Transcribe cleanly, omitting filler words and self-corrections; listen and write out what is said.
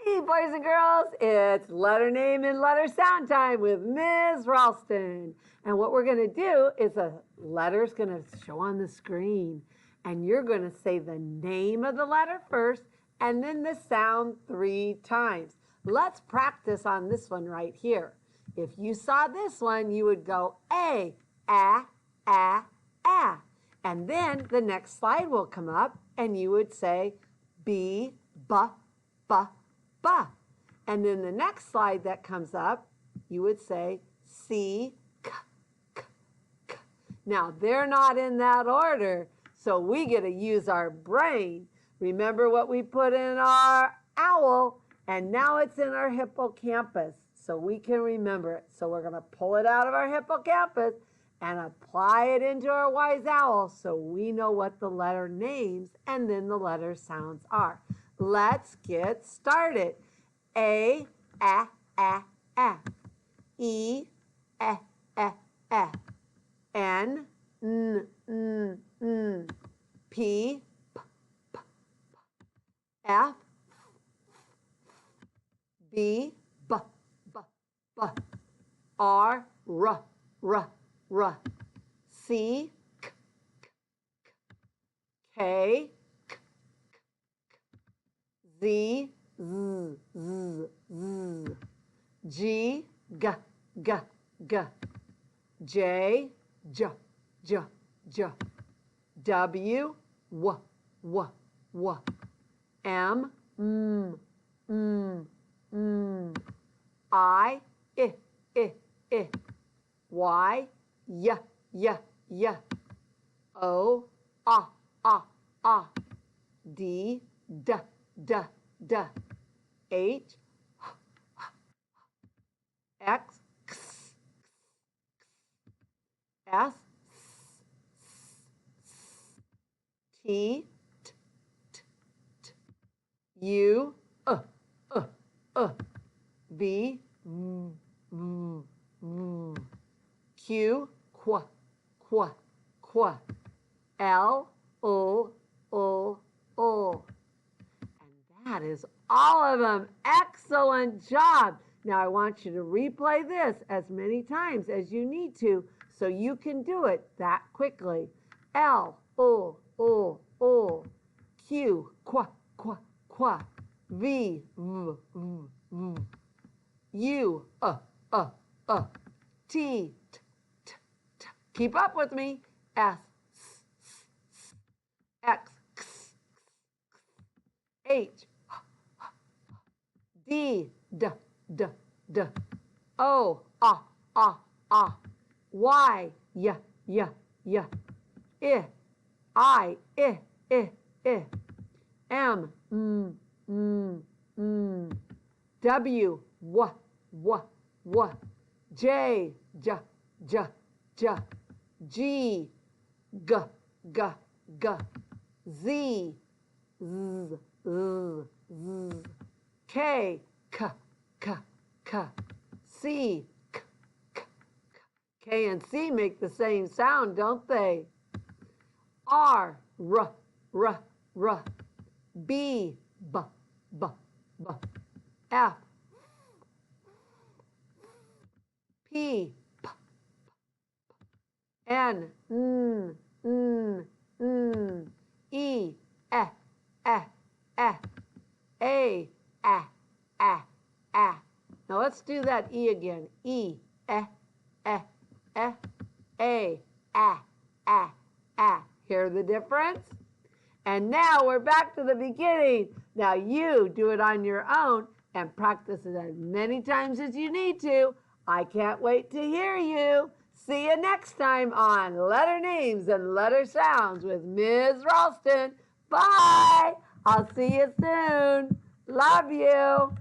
Hey, boys and girls, it's letter name and letter sound time with Ms. Ralston. And what we're going to do is a letter's going to show on the screen. And you're going to say the name of the letter first and then the sound 3 times. Let's practice on this one right here. If you saw this one, you would go A, A, A, A. And then the next slide will come up and you would say B, B, B, B. And then the next slide that comes up, you would say C, K, K, K. Now, they're not in that order, so we get to use our brain. Remember what we put in our owl, and now it's in our hippocampus, so we can remember it. So we're going to pull it out of our hippocampus and apply it into our wise owl so we know what the letter names and then the letter sounds are. Let's get started. A, A, A, A. E, E, E, E. N, N, N, N. P, P, P, P. F, B, B, B, B. R, R, R, R. C, K, K, K. Z, Z, Z, Z. G, G, G, G. J, J, J, J. W, W, W, W. M, M, M, M. I, I, I, I. Y, Y, Y, Y. O, A, A, A. D, D, D, D. H, X, X, S, T, T, T, T. U, V, V, V, V. Q, Qu, Qu, Qu. L, O, O, O. That is all of them. Excellent job. Now I want you to replay this as many times as you need to so you can do it that quickly. L, O, O, O. Q, Qu, Qu, Qu. V, V, V, V. U, T, T, T, T. Keep up with me. S, S, S, X, X, X. H, D, D, D, D. O, A, Y, Y, Y, Y. I, I. M, M, M, M. W, W, W, W. J, J, J, J. G, G, G, G. Z, Z, Z, Z. K, K, K, K. C, K, K, K. K and C make the same sound, don't they? R, R, R, R. B, B, B, B. F, P, P, P. N, N, N, N. E, E, E, E. A, A, A, A. Now let's do that E again. E, E, E, E. A, A, A, A. Hear the difference? And now we're back to the beginning. Now you do it on your own and practice it as many times as you need to. I can't wait to hear you. See you next time on Letter Names and Letter Sounds with Ms. Ralston. Bye. I'll see you soon. Love you.